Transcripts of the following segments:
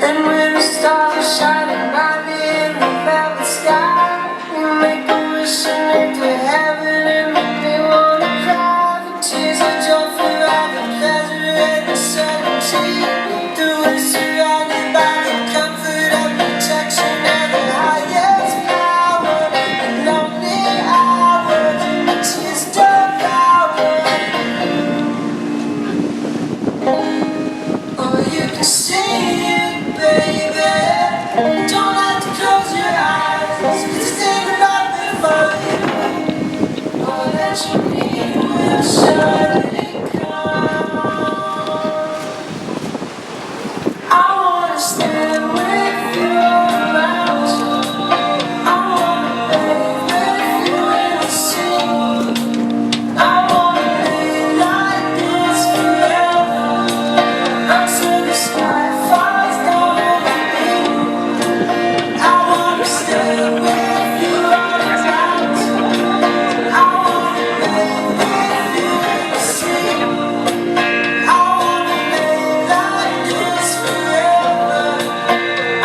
And when the stars are shining brightly in the velvet sky, we make a wish and make to heaven and make me wanna cry. The tears of joy for all the pleasure and the certainty, the wish surrounded by the comfort of protection and the highest power. The lonely hours, the tears don't power. Or you can see it, baby. Don't have to close your eyes. Just think about before you. All that you need will surely come. I wanna stand with you on the mountain. I wanna bathe with you in the sea. I wanna live like this forever. Until the sky falls down over me. I wanna stay with you on the mountain. I wanna live with you in the sea. I wanna live like this forever.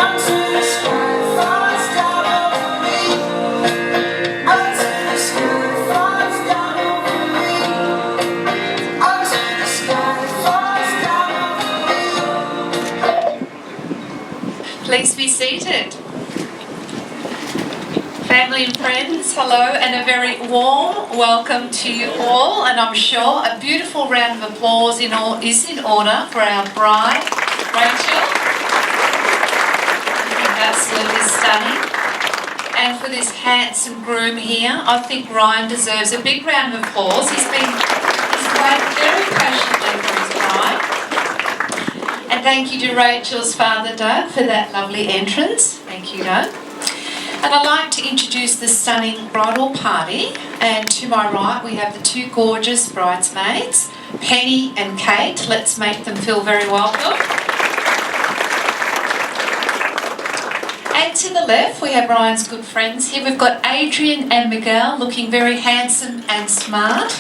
Until the sky falls down over me. Until the sky falls down over me. Until the sky falls down over me. Please be seated. Family and friends, hello and a very warm welcome to you all, and I'm sure a beautiful round of applause is in order for our bride, Rachael. I think absolutely stunning. And for this handsome groom here, I think Ryan deserves a big round of applause. He's waited very patiently for his bride. And thank you to Rachel's father, Doug, for that lovely entrance. Thank you, Doug. And I'd like to introduce the stunning bridal party. And to my right, we have the two gorgeous bridesmaids, Penny and Kate. Let's make them feel very welcome. And to the left, we have Ryan's good friends here. We've got Adrian and Miguel looking very handsome and smart.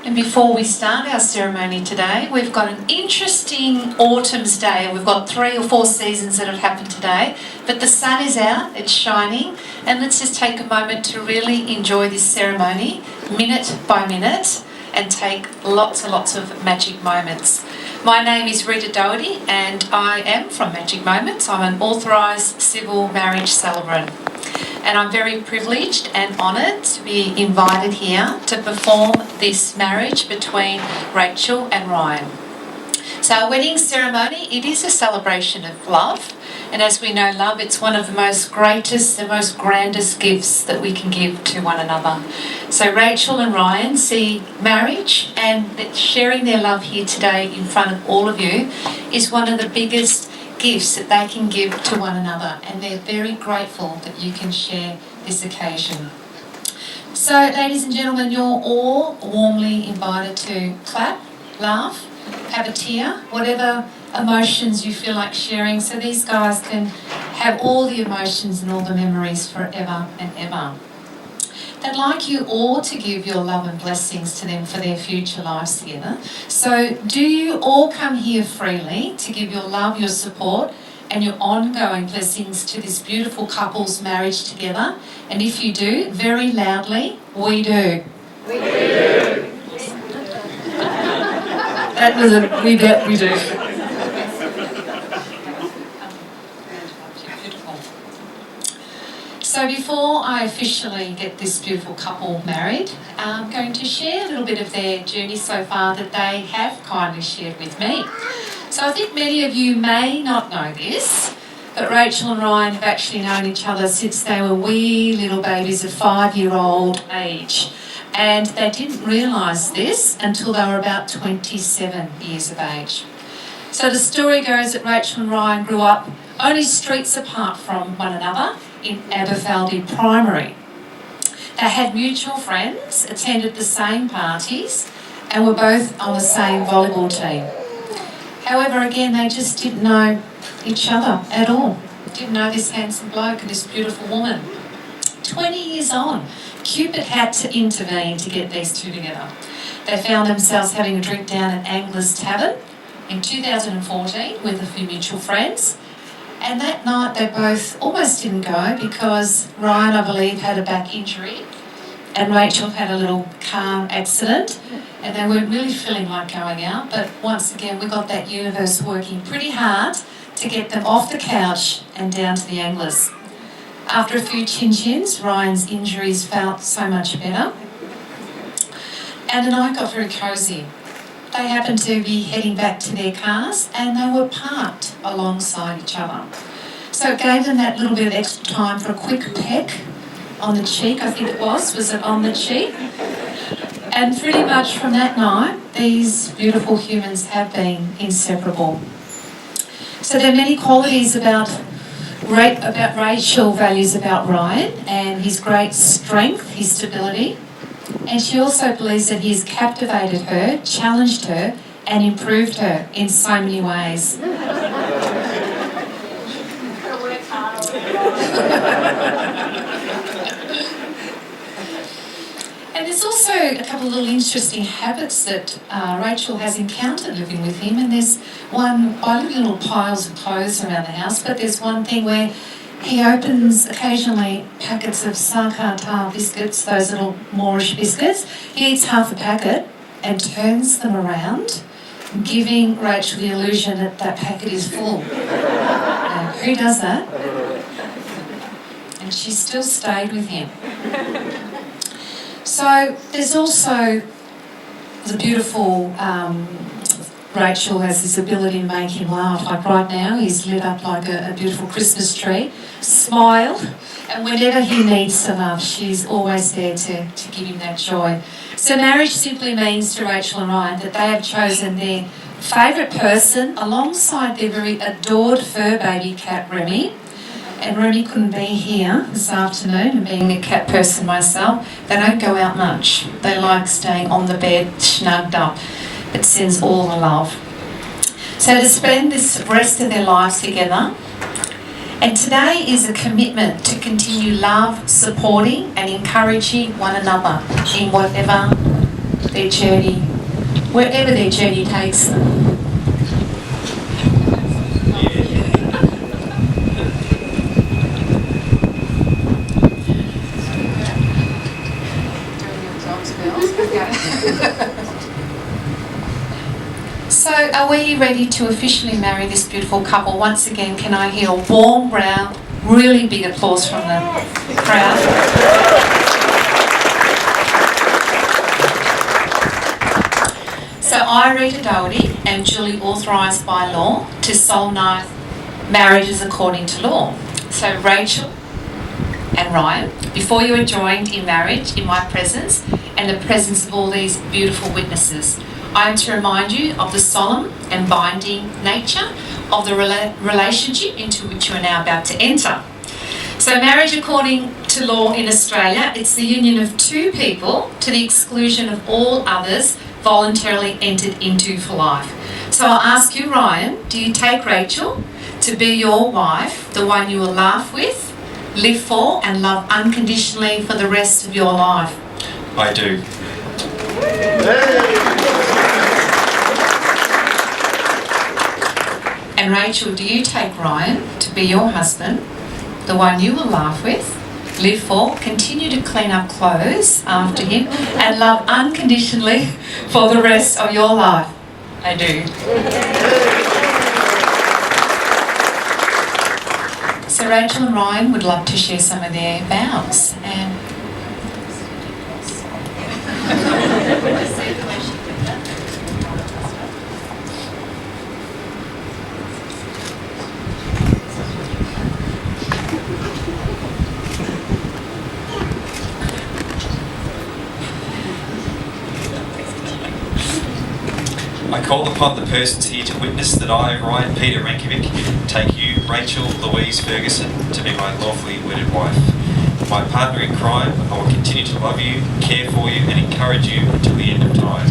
And before we start our ceremony today, we've got an interesting autumn's day. We've got 3 or 4 seasons that have happened today, but the sun is out, it's shining, and let's just take a moment to really enjoy this ceremony, minute by minute, and take lots and lots of magic moments. My name is Rita Doherty, and I am from Magic Moments. I'm an authorised civil marriage celebrant. And I'm very privileged and honoured to be invited here to perform this marriage between Rachael and Ryan. So our wedding ceremony, it is a celebration of love. And as we know, love, it's one of the most grandest gifts that we can give to one another. So Rachael and Ryan see marriage and sharing their love here today in front of all of you is one of the biggest gifts that they can give to one another, and they're very grateful that you can share this occasion. So ladies and gentlemen, you're all warmly invited to clap, laugh, have a tear, whatever emotions you feel like sharing, so these guys can have all the emotions and all the memories forever and ever. They'd like you all to give your love and blessings to them for their future lives together. So do you all come here freely to give your love, your support and your ongoing blessings to this beautiful couple's marriage together? And if you do, very loudly, we do. We do. That was a we bet we do. So before I officially get this beautiful couple married, I'm going to share a little bit of their journey so far that they have kindly shared with me. So I think many of you may not know this, but Rachael and Ryan have actually known each other since they were wee little babies of 5-year-old age. And they didn't realise this until they were about 27 years of age. So the story goes that Rachael and Ryan grew up only streets apart from one another in Aberfeldy Primary. They had mutual friends, attended the same parties, and were both on the same volleyball team. However, again, they just didn't know each other at all. Didn't know this handsome bloke and this beautiful woman. 20 years on, Cupid had to intervene to get these two together. They found themselves having a drink down at Angler's Tavern in 2014 with a few mutual friends. And that night they both almost didn't go because Ryan, I believe, had a back injury and Rachael had a little car accident and they weren't really feeling like going out. But once again, we got that universe working pretty hard to get them off the couch and down to the anglers. After a few chin-chins, Ryan's injuries felt so much better. And the night got very cosy. They happened to be heading back to their cars and they were parked alongside each other. So it gave them that little bit of extra time for a quick peck on the cheek, I think it was it on the cheek? And pretty much from that night, these beautiful humans have been inseparable. So there are many qualities about Rachael values about Ryan and his great strength, his stability. And she also believes that he's captivated her, challenged her, and improved her in so many ways. And there's also a couple of little interesting habits that Rachael has encountered living with him. And there's one, I live in little piles of clothes around the house, but there's one thing where he opens occasionally packets of Sakata biscuits, those little Moorish biscuits. He eats half a packet and turns them around, giving Rachael the illusion that that packet is full. Now, who does that? And she still stayed with him. So there's also the beautiful Rachael has this ability to make him laugh. Like right now, he's lit up like a beautiful Christmas tree. Smile, and whenever he needs to laugh, she's always there to give him that joy. So marriage simply means to Rachael and Ryan that they have chosen their favourite person alongside their very adored fur baby cat Remy. And Remy couldn't be here this afternoon, and being a cat person myself, they don't go out much. They like staying on the bed, snugged up. It sends all the love. So to spend this rest of their lives together, and today is a commitment to continue love, supporting and encouraging one another in whatever their journey, wherever their journey takes them. So are we ready to officially marry this beautiful couple? Once again, can I hear a warm round, really big applause from the crowd? So I, Rita Doherty, am duly authorised by law to solemnise marriages according to law. So Rachael and Ryan, before you are joined in marriage in my presence and the presence of all these beautiful witnesses, I am to remind you of the solemn and binding nature of the relationship into which you are now about to enter. So marriage according to law in Australia, it's the union of two people to the exclusion of all others voluntarily entered into for life. So I'll ask you, Ryan, do you take Rachael to be your wife, the one you will laugh with, live for and love unconditionally for the rest of your life? I do. And Rachael, do you take Ryan to be your husband, the one you will laugh with, live for, continue to clean up clothes after him, and love unconditionally for the rest of your life? I do. So Rachael and Ryan would love to share some of their vows. And I call upon the persons here to witness that I, Ryan Peter Rankovic, take you, Rachael Louise Ferguson, to be my lawfully wedded wife. My partner in crime, I will continue to love you, care for you and encourage you until the end of time.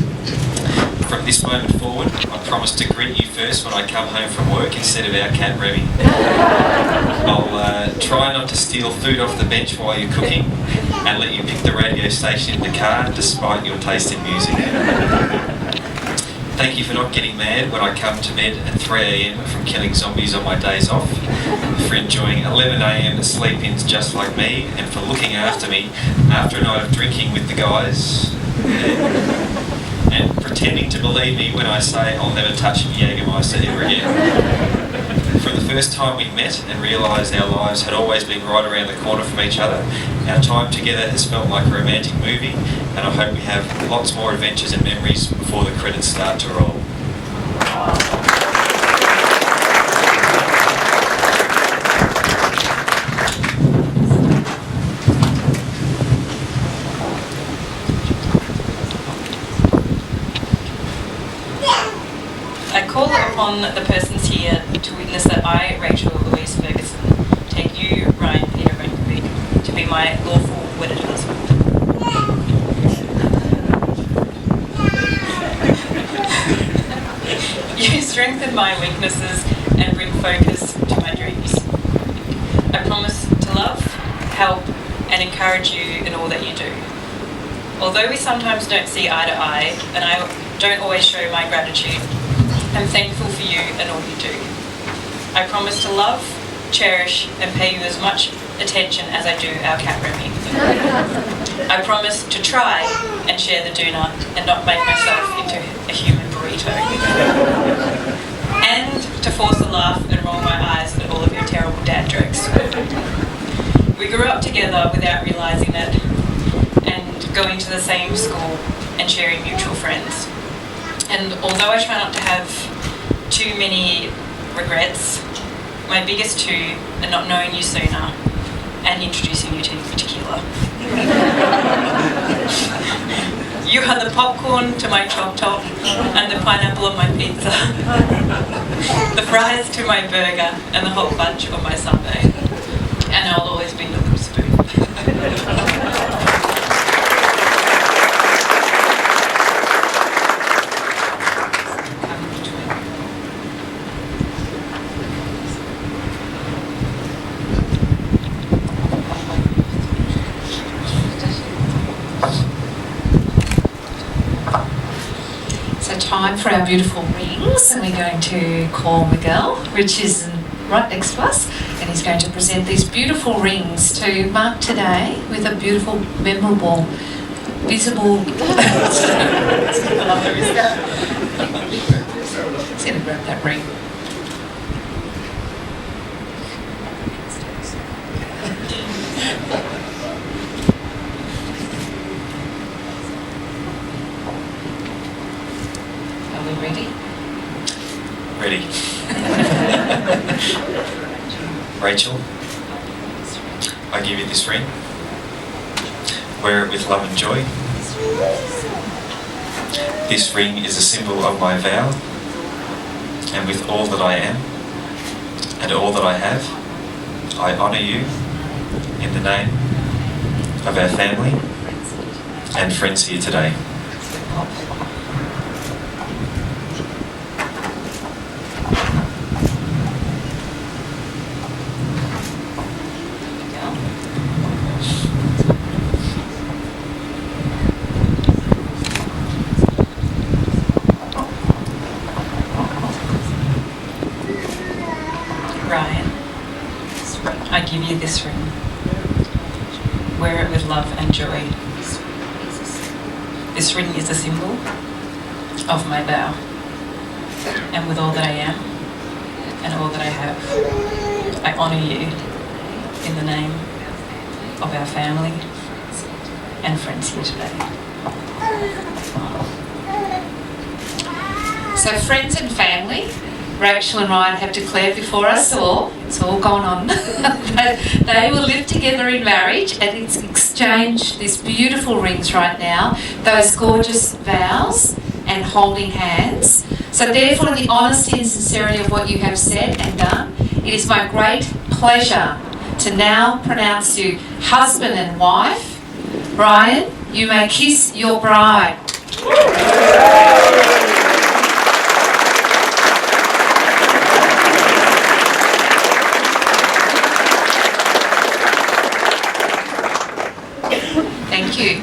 From this moment forward, I promise to greet you first when I come home from work instead of our cat Remy. I'll try not to steal food off the bench while you're cooking and let you pick the radio station in the car despite your taste in music. Thank you for not getting mad when I come to bed at 3 a.m. from killing zombies on my days off, for enjoying 11 a.m. sleep-ins just like me, and for looking after me after a night of drinking with the guys, and pretending to believe me when I say I'll never touch Jägermeister ever again. From the first time we met and realised our lives had always been right around the corner from each other, our time together has felt like a romantic movie, and I hope we have lots more adventures and memories before the credits start to roll. I call upon the persons here to witness that I, Rachael Louise Ferguson, take you, Ryan Peter Rankovic, to be my lawful wedded husband. You strengthen my weaknesses and bring focus to my dreams. I promise to love, help, and encourage you in all that you do. Although we sometimes don't see eye to eye, and I don't always show my gratitude, I'm thankful for you and all you do. I promise to love, cherish, and pay you as much attention as I do our cat Remy. I promise to try and share the doona and not make myself into a human burrito. And to force a laugh and roll my eyes at all of your terrible dad jokes. We grew up together without realising it, and going to the same school and sharing mutual friends. And although I try not to have too many regrets, my biggest two are not knowing you sooner and introducing you to tequila. You are the popcorn to my chop top and the pineapple on my pizza, the fries to my burger and the hot fudge on my sundae. And I'll always be your little spoon. So time for our beautiful rings, and we're going to call Miguel, which is right next to us, and he's going to present these beautiful rings to mark today with a beautiful, memorable, visible. He's going to grab that ring. Are we ready? Ready. Rachael, I give you this ring. Wear it with love and joy. This ring is a symbol of my vow, and with all that I am and all that I have, I honour you in the name of our family and friends here today. Ryan, I give you this ring. Wear it with love and joy. This ring is a symbol of my vow. And with all that I am and all that I have, I honour you in the name of our family and friends here today. So friends and family, Rachael and Ryan have declared before us all, it's all gone on, that they will live together in marriage and exchange these beautiful rings right now, those gorgeous vows and holding hands. So therefore, in the honesty and sincerity of what you have said and done, it is my great pleasure to now pronounce you husband and wife. Ryan, you may kiss your bride. Thank you.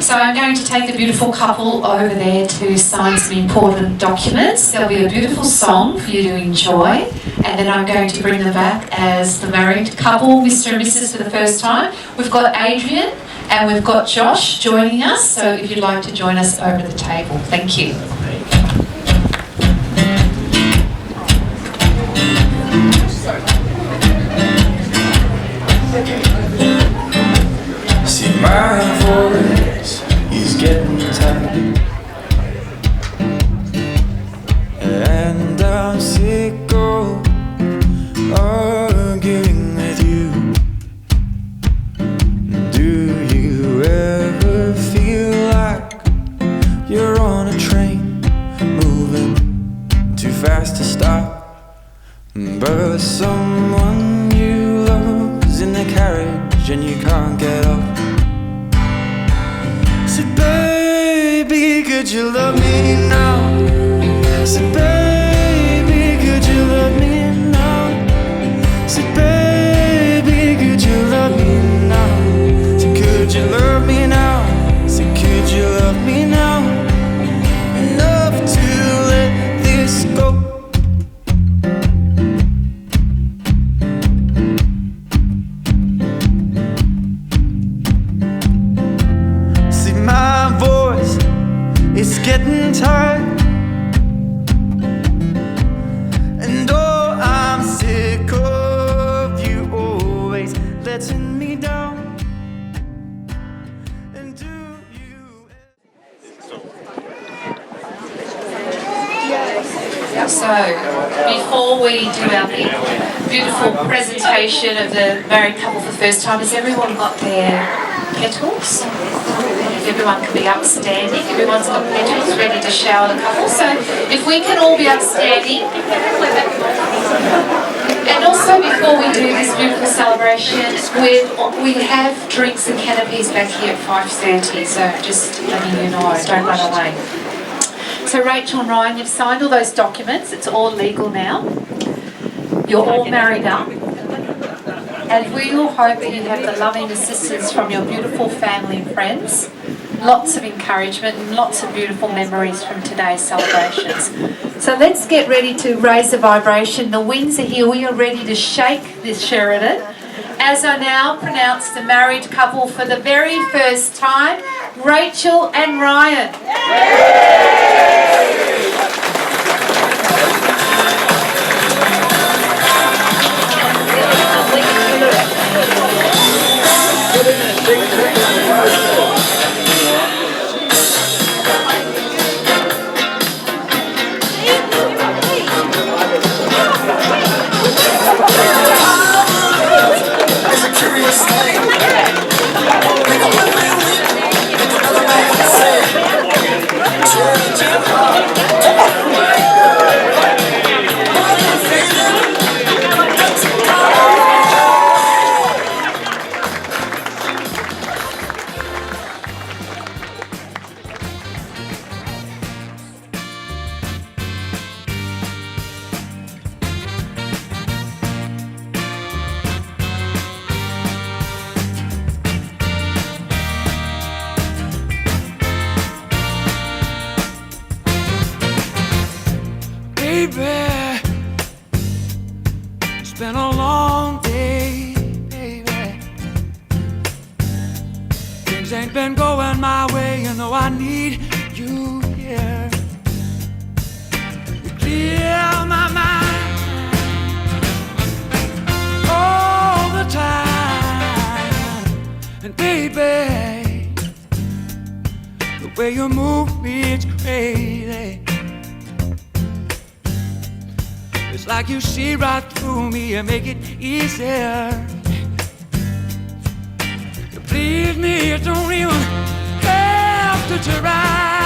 So I'm going to take the beautiful couple over there to sign some important documents. There'll be a beautiful song for you to enjoy, and then I'm going to bring them back as the married couple, Mr. and Mrs. for the first time. We've got Adrian and we've got Josh joining us, so if you'd like to join us over the table. Thank you. See, my voice is getting tired, and I'm sick of arguing with you. Do you ever feel like you're on a train moving too fast to stop, but someone you love's in the carriage and you can't get off? Say, baby, could you love me now? Say, baby, could you love me now? Say, baby, could you love me now? Say, could you love me now? Say, could you love me now? Enough to let this go. See, my voice is getting tired, and oh, I'm sick of you always letting me down. And do you? So, before we do our big, beautiful presentation of the married couple for the first time, has everyone got their petals? Everyone can be upstanding. Everyone's got petals ready to shower the couple. So, if we can all be upstanding. And also, before we do this beautiful celebration, we have drinks and canopies back here at 5:30. So, just letting you know, don't run away. So Rachel and Ryan, you've signed all those documents. It's all legal now. You're all married up. And we all hope that you have the loving assistance from your beautiful family and friends. Lots of encouragement and lots of beautiful memories from today's celebrations. So let's get ready to raise the vibration. The winds are here. We are ready to shake this Sheridan. As I now pronounce the married couple for the very first time, Rachael and Ryan. Baby, it's been a long day, baby. Things ain't been going my way, you know I need you here. You clear my mind all the time. And baby, the way you move me, it's crazy. It's like you see right through me and make it easier. You please me, you don't even have to try.